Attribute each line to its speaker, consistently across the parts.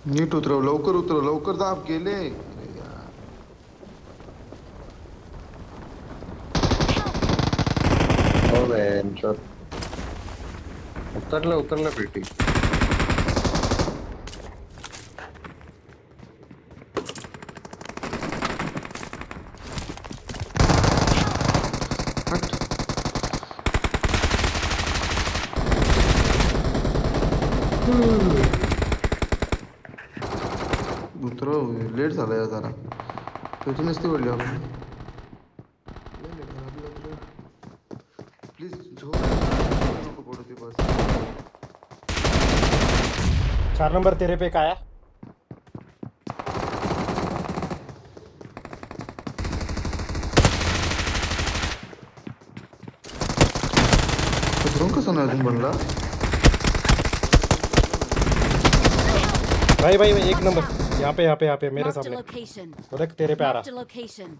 Speaker 1: नीट उतरव लवकर दाब गेले. अरे यार.
Speaker 2: हो बेंचवर उतरलं पेटी.
Speaker 1: हट. उतरव. लेट झाला यार जरा. त्याची नसती पडली आपण. प्लीज झोप नको पडू ते बस.
Speaker 3: 4 नंबर तेरे पे काय
Speaker 1: ड्रोन कसा नाही अजून बनला.
Speaker 3: भाई भाई भाई 1 नंबर यहाँ पे मेरे
Speaker 4: Marked a
Speaker 3: सामने
Speaker 4: location.
Speaker 3: वो देख तेरे पे आ
Speaker 4: Marked a
Speaker 3: रहा.
Speaker 4: location.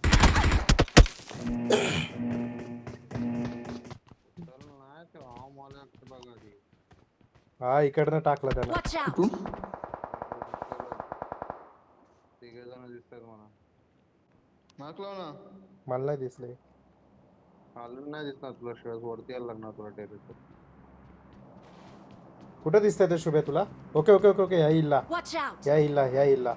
Speaker 3: हा इकडनं टाकलं त्यानं.
Speaker 4: Watch out!
Speaker 1: कुठून.
Speaker 2: दिसतात मला.
Speaker 1: मार्क लाव ना.
Speaker 3: मला नाही दिसले.
Speaker 2: खालून नाही दिसणार तुला शिवाय वरती यायला लागणार तुला टेरेसवर.
Speaker 3: कुठं दिसतंय ते शुभे तुला. ओके ओके ओके ओके या इल्ला
Speaker 4: Watch out!
Speaker 3: या इल्ला या इल्ला.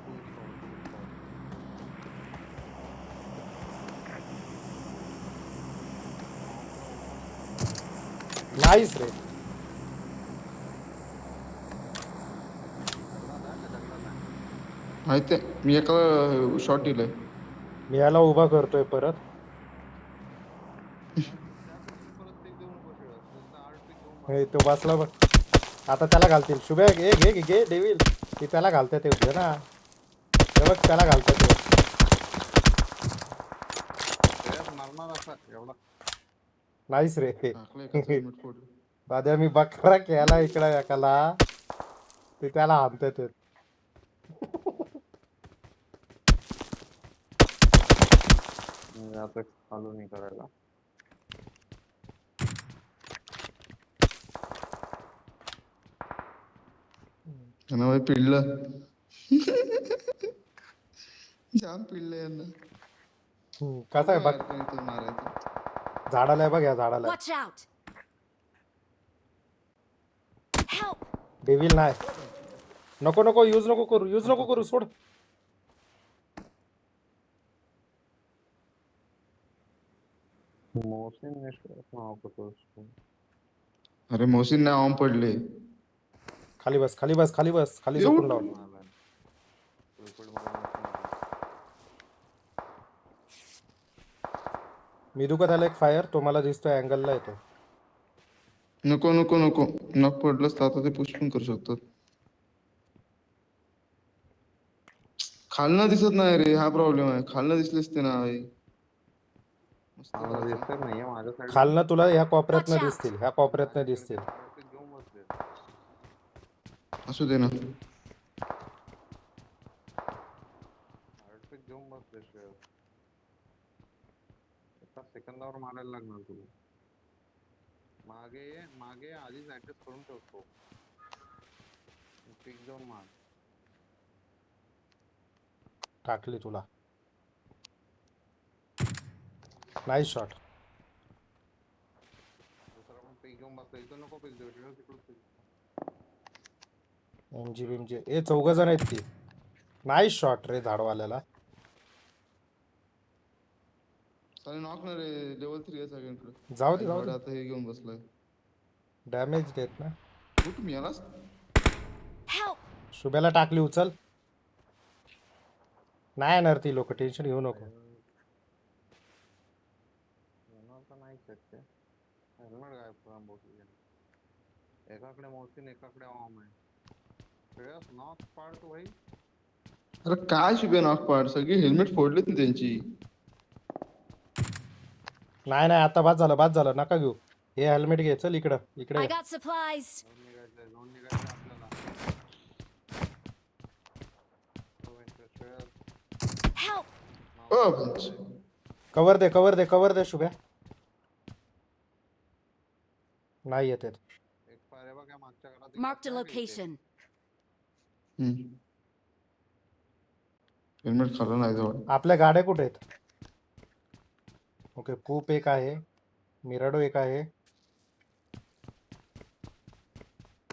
Speaker 3: नाईस रे.
Speaker 1: माहिती आहे मी एका शॉट दिलाय.
Speaker 3: मी याला उभा करतोय परत. हे तो बसला बघ. आता त्याला घालतील शुभे. घे घे घे घे डेविल. ते त्याला घालतात ते घे ना. हे बघ त्याला घालतात ते. नाईस रे.
Speaker 1: टाकलंय का हेल्मेट फोड.
Speaker 3: दादा मी बकरा केला इकडे एकाला. ते त्याला हाणतात ते.
Speaker 2: आता चालू नाही करायला.
Speaker 1: त्यांना बाई पिडलं. जाम पिडलं यांना.
Speaker 3: कसं आहे बघ.
Speaker 1: इथं मारायचं.
Speaker 3: झाडाला आहे बघ या झाडाला.
Speaker 4: Watch out! Help!
Speaker 3: डेविल नाही. नको नको यूज नको करू सोड.
Speaker 1: अरे मोहसिन नाही ऑन पडले.
Speaker 3: खाली बस खाली झोपून लाव. मी दुखत आला एक फायर तो मला दिसतोय अँगलला येतो.
Speaker 1: नको नको नको. नॉक पडलंच तर आता ते पुश पण करू शकतात. खालनं दिसत नाही रे. हा प्रॉब्लेम आहे. खालनं दिसलेच ते ना भाई. मस्त राहायचं.
Speaker 2: दिसत नाहीये माझ्या साईड.
Speaker 3: खालनं तुला ह्या कोपऱ्यातनं
Speaker 4: Watch out.
Speaker 3: दिसतील. ह्या कोपऱ्यातनं दिसतील.
Speaker 2: घेऊन बसले.
Speaker 1: असू दे ना.
Speaker 2: घेऊन बसले शिवाय एका सेकंदावर मारायला लागणार तुला. मागे आधीच ऍडजस्ट करून ठेवतो. पिक जाऊन मार.
Speaker 3: टाकली तुला. Nice shot.
Speaker 2: दुसरा पण पिक घेऊन बसतो. इथं नको पिक देऊ. तिकडून पिक.
Speaker 3: एमजी बीमजी ए 4 जण आहेत ती. नाईस शॉट रे झाडवाल्याला.
Speaker 1: चालेल नॉक ना रे. लेवल 3 आहे सगळ्यांकडे.
Speaker 3: जाऊ दे
Speaker 1: आता हे घेऊन बसलाय.
Speaker 3: डॅमेज देत ना.
Speaker 1: कुठं मी आलास.
Speaker 4: Help!
Speaker 3: शुभ्याला टाकली उचल. नाही येणार ती लोक टेन्शन घेऊ नको.
Speaker 2: हेल्मेट काय एकाकडे मोहसिन एकाकडे ऑम आहे. नॉक पाडतो भाई.
Speaker 1: अरे काय शुभे नॉक पाड. सगळी हेल्मेट फोडलेत ना त्यांची.
Speaker 3: नाही आता बाद झालं नका घेऊ. हे हेल्मेट घे. चल इकडे
Speaker 4: I got supplies.
Speaker 2: जाऊन निघायचं आपल्याला.
Speaker 4: Help!
Speaker 3: कवर दे शुभ्या. नाही येते.
Speaker 2: एक फायर बघ या मागच्या घरात.
Speaker 4: Marked a location.
Speaker 1: हेल्मेट खाल्लं नाही जवळ.
Speaker 3: आपल्या गाड्या कुठे आहेत? ओके, कूप एक आहे, मिराडो एक आहे.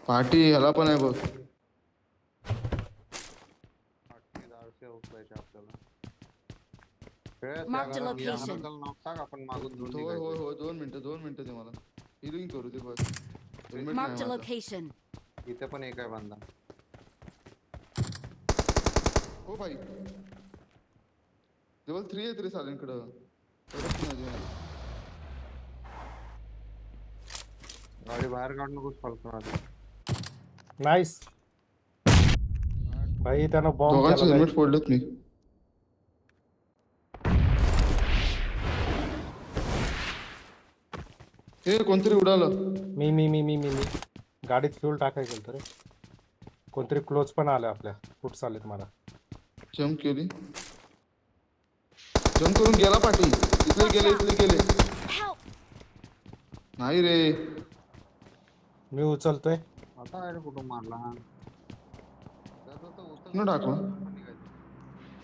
Speaker 1: पार्टी ह्याला पण आहे बघ.
Speaker 2: 8,000 उचलायचे आपल्याला. श्रेयस,
Speaker 4: Mark the
Speaker 2: या
Speaker 4: location.
Speaker 2: घराला नाव टाक, आपण मागून घेऊन
Speaker 1: होय होय
Speaker 2: निघायचं.
Speaker 1: होय 2 मिनिटं दे मला. हिलिंग करू दे बस. हेल्मेट
Speaker 4: Marked
Speaker 1: नाही
Speaker 4: a
Speaker 1: माझं.
Speaker 4: location.
Speaker 2: इथे पण एक आहे बांधा.
Speaker 1: हो भाई लेवल 3 आहे रे सालेंकडं. परत नाही अजून.
Speaker 2: गाडी बाहेर काढ नकोस फालतू आधी.
Speaker 3: नाईस भाई, त्यानं बॉम्ब
Speaker 1: दोघांचे
Speaker 3: केला.
Speaker 1: हेल्मेट फोडलेत मी. हे कोणतरी उडालं.
Speaker 3: मी मी मी मी मी मी गाडीत फ्यूल टाकायला गेलं रे. कोणतरी क्लोज पण आलं आपल्या. फुट चालेत मला.
Speaker 1: जम्प केली. जम्प करून गेला पाठी. इथले गेले.
Speaker 4: Help!
Speaker 1: नाही रे.
Speaker 3: मी उचलतोय.
Speaker 2: आता आहे रे कुठं मारला.
Speaker 1: कुठनं टाकला?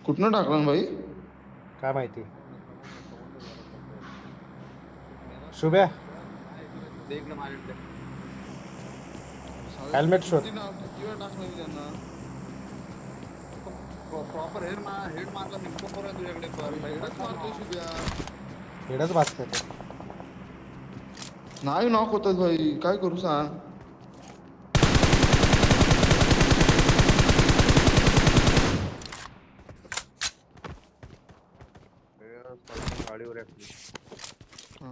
Speaker 1: कुठनं टाकला ना भाई?
Speaker 3: काय माहिती. शुभ्या,
Speaker 2: इकडे माझ्याकडे.
Speaker 3: हेल्मेट शोध.
Speaker 1: किती वेळा टाकलं मी त्यांना.
Speaker 2: प्रॉपर हेड मारला नेमकं बरं तुझ्याकडे.
Speaker 1: हेडच मारतोय शुभ्या.
Speaker 3: हेडच वाचतोय ते.
Speaker 1: नाही नॉक होतात भाई. काय करू सांग.
Speaker 2: गाडीवर आहे.
Speaker 1: हा.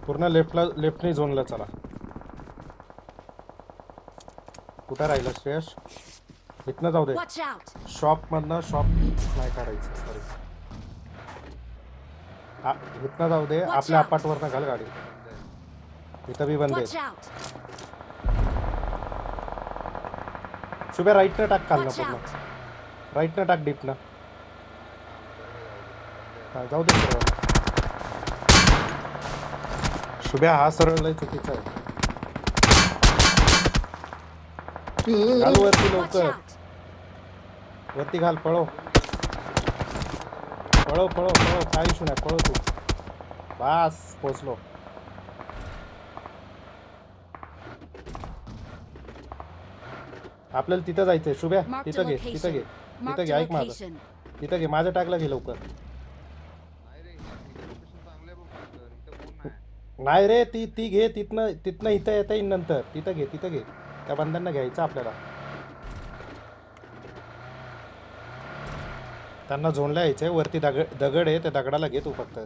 Speaker 3: पूर्ण लेफ्टनी झोनला चला. कुठं राहिला श्रेयस? इथनं जाऊ दे.
Speaker 4: Watch out!
Speaker 3: शॉप मधनं शॉप नाही काढायचं. सॉरी, इथनं जाऊ दे.
Speaker 4: Watch
Speaker 3: आपल्या
Speaker 4: out.
Speaker 3: अपार्टवरनं घाल गाडी. इथं बी बंद
Speaker 4: Watch
Speaker 3: आहे.
Speaker 4: out!
Speaker 3: शुभ्या राईटनं टाक खालनं
Speaker 4: Watch
Speaker 3: पूर्ण.
Speaker 4: out!
Speaker 3: राईटनं टाक डीपनं. हा, जाऊ दे सरळ. शुभ्या हा सरळ लय चुकीचा आहे. घाल वरती
Speaker 4: Watch
Speaker 3: लवकर.
Speaker 4: out!
Speaker 3: वरती घाल. पळव. काय इशू नाही. पळव तू. बास, पोचलो. आपल्याला तिथं जायचंय. शुभ्या,
Speaker 4: Marked a
Speaker 3: तिथं घे.
Speaker 4: location. Marked
Speaker 3: तिथं घे.
Speaker 4: a
Speaker 3: ऐक माझं.
Speaker 4: location.
Speaker 3: तिथं घे. माझं टाकलं घे लवकर.
Speaker 2: नाही रे, इथे लोकेशन चांगलं आहे बघ. इथं कोण नाही.
Speaker 3: नाही रे, ती घे. तिथनं इथं येता येईल नंतर. तिथं घे. त्या बंधांना घ्यायचं आपल्याला. त्यांना झोनला यायचंय. वरती दगड आहे. त्या दगडाला घे तू फक्त.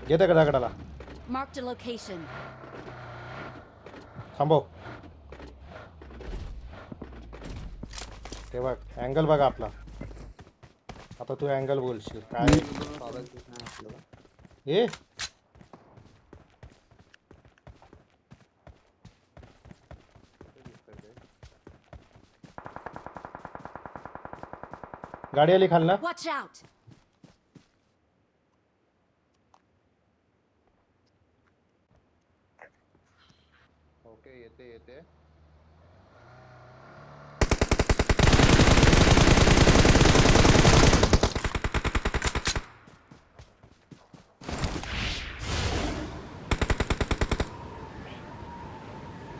Speaker 3: घे त्या दगडाला.
Speaker 4: Marked a location.
Speaker 3: थांबव. ते बघ, अँगल बघा आपला. आता तू अँगल बोलशील काय
Speaker 2: चालायचंच नाही आपल्याला.
Speaker 3: हे. गाडी आली खाल ना.
Speaker 4: Watch out!
Speaker 2: ओके, येते.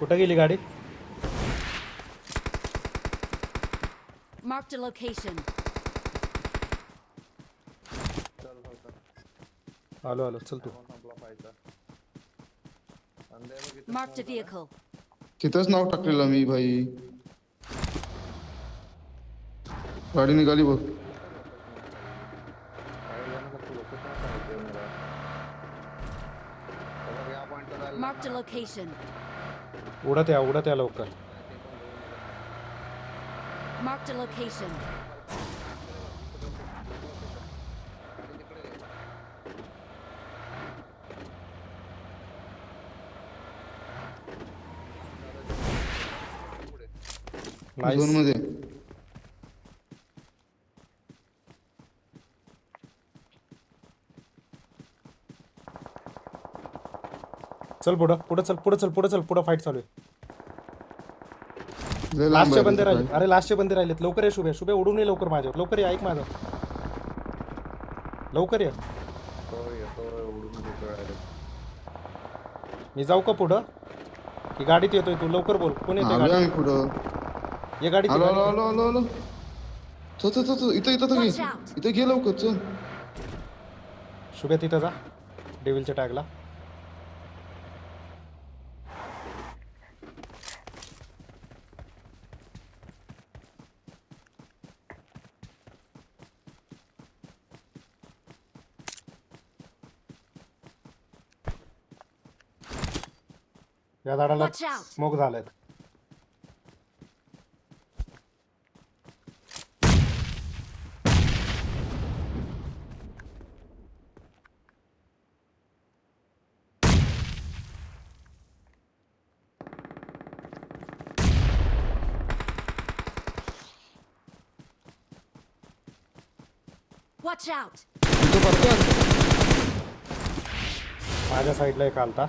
Speaker 3: कुठं गेली गाडी?
Speaker 4: Marked a location.
Speaker 3: आलो चल तू.
Speaker 2: संपला पाहिजे.
Speaker 4: Marked a vehicle.
Speaker 1: तिथंच नाव टाकलेलं मी भाई. गाडी निघाली बघ.
Speaker 4: Marked a location.
Speaker 3: उडत या लवकर.
Speaker 4: Marked a location.
Speaker 1: झोन मध्ये.
Speaker 3: चल पुढं फाईट चालू आहे.
Speaker 1: लय लांब
Speaker 3: लास्टचे
Speaker 1: आहे
Speaker 3: बंदे
Speaker 1: रे
Speaker 3: राहिले.
Speaker 1: सकाळी.
Speaker 3: अरे लास्टचे बंदे राहिलेत. लवकर ये शुभे. शुभे उडून ये लवकर माझ्यावर. लवकर ये, ऐक माझं. लवकर ये.
Speaker 2: येतोय उडून येतोय direct.
Speaker 3: मी जाऊ का पुढं की गाडीत येतोय तू? लवकर बोल. कोण येतोय
Speaker 1: आलोय
Speaker 3: गाडीत?
Speaker 1: आम्ही पुढं.
Speaker 3: ये गाडीत ये,
Speaker 1: आलो आलो
Speaker 3: गाडीत ये.
Speaker 1: आलो आलो आलो. चल चल चल चल. इथं इथं तर घे.
Speaker 4: Watch out.
Speaker 1: इथं घे लवकर चल.
Speaker 3: शुभे तिथं जा डेव्हिलच्या टॅगला. या झाडाला
Speaker 4: Watch out.
Speaker 3: स्मोक झालेत.
Speaker 4: Watch out.
Speaker 1: इथं पडतं.
Speaker 3: माझ्या साईडला एक आलता.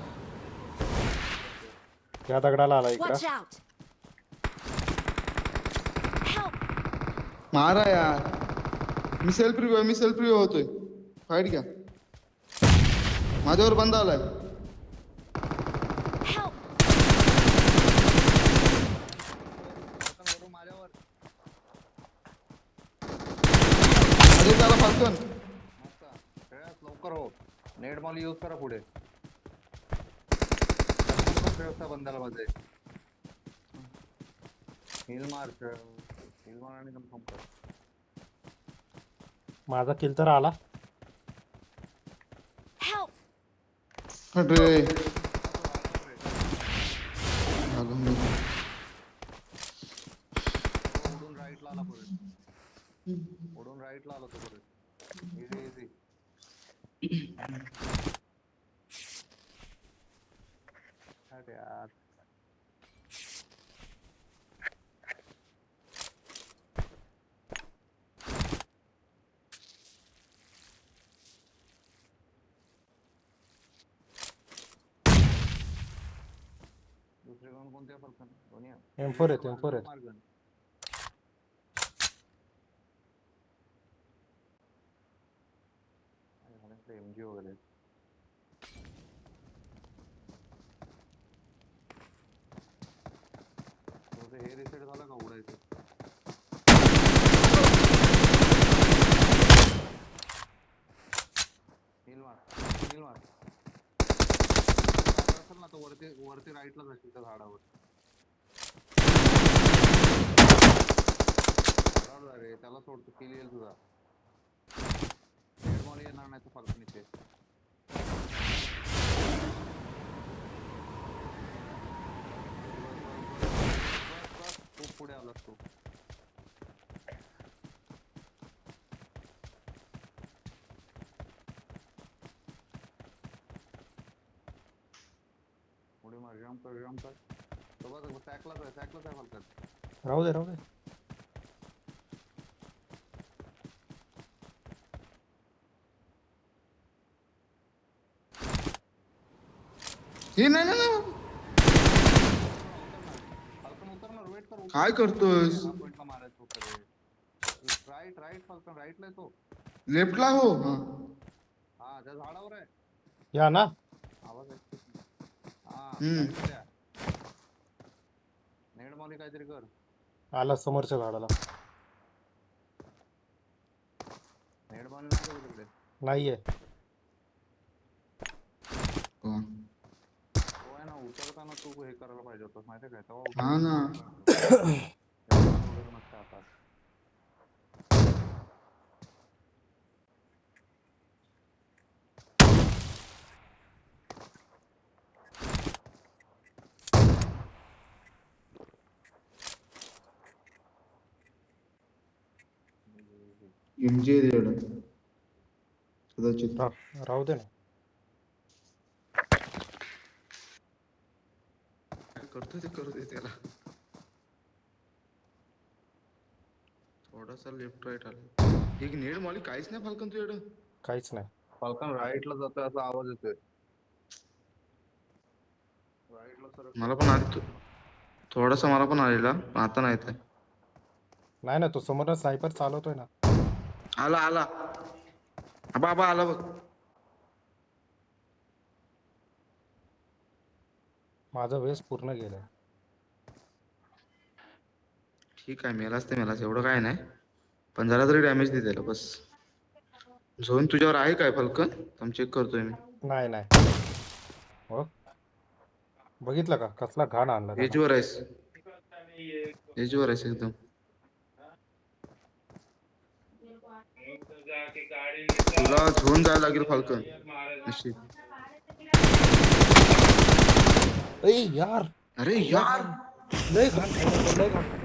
Speaker 3: या दगडाला आला
Speaker 4: Watch
Speaker 3: इकडं.
Speaker 4: out. Help.
Speaker 1: मारा यार. मी सेल्फ रिव्ह्यू होतोय. फाईट घ्या. माझ्यावर बंद आलाय.
Speaker 4: Help.
Speaker 2: वरून माझ्यावर
Speaker 1: अरे त्याला फाल्कन.
Speaker 2: मस्त श्रेयस लवकर हो. नेट मॉल यूज करा पुढे. श्रेयसचा बंदाला मध्ये हिल मार हिल मार आणि कन्फर्म कर.
Speaker 3: माझा किल तर आला.
Speaker 4: Help.
Speaker 1: अरे आलो मी.
Speaker 2: उडून राईटला आला परत. उडून राईटला आला तो परत. Easy easy. अरे यार दुसरे गन कोणते फरक दोन्ही
Speaker 3: M4 आहेत, M4 आहेत.
Speaker 2: मार्गन एमजी वगैरे हे रिसेट झालं का उडायचं? नील मार नील मार असेल ना तो वरती वरती राईटला जाशील त्या झाडावर. रे त्याला सोडतो किल येईल तुझा. हेडमॉल येणार नाही तर फक्त इथे. खूप पुढे आलास तू. पुढे मार जम्प कर तो बघ सॅकलाच आहे फक्त.
Speaker 3: राहू दे राहू दे.
Speaker 1: हे नाही नाही नाही.
Speaker 2: फाल्कन उतरणार वेट कर.
Speaker 1: काय करतोयस?
Speaker 2: पॉइंटला मारायचं होतं रे. राईट राईट फाल्कन राईटला आहे तो.
Speaker 1: लेफ्टला हो. हा
Speaker 2: हा त्या झाडावर आहे.
Speaker 3: या ना.
Speaker 2: आवाज येतो. हा
Speaker 1: हम्म.
Speaker 2: नेड मॉली काहीतरी कर.
Speaker 3: आला समोरच्या झाडाला.
Speaker 2: नेड मॉली नाही का तिकडे?
Speaker 3: नाहीये.
Speaker 1: कोण?
Speaker 2: तो आहे ना उतरताना तू हे करायला पाहिजे होतं माहिती काय तेव्हा.
Speaker 1: हा ना.
Speaker 2: नसतं आता.
Speaker 1: एमजे रेड कदाचित.
Speaker 3: राहू दे ना.
Speaker 1: काय करतोय ते करू दे त्याला. थोडासा लेफ्ट राईट आला. एक नेड मॉली काहीच नाही फाल्कन तू एवढं.
Speaker 3: काहीच नाही.
Speaker 2: फाल्कन राईटला जातोय असा आवाज येतोय. राईटला सर
Speaker 1: मला पण आधी थोडासा मला पण आलेला पण आता नाही येत.
Speaker 3: नाही ना, तो समोर स्नायपर चालवतोय ना.
Speaker 1: आला आला बाबा आला बघ.
Speaker 3: माझा वेस पूर्ण गेलाय.
Speaker 1: ठीक आहे, मेलाच ते मेलाच, एवढं काय नाही. पण जरा तरी डॅमेज दे त्याला बस. झोन तुझ्यावर आहे काय फलकन? थांब चेक करतोय मी.
Speaker 3: नाही नाही. हो, बघितलं का कसला घाण आणला त्याला.
Speaker 1: एजवर आहेस, एजवर आहेस एकदम. तुला झोन जायला लागेल फाल्कन. नशीब.
Speaker 3: ए यार,
Speaker 1: अरे यार
Speaker 3: लय घाण, लय घाण.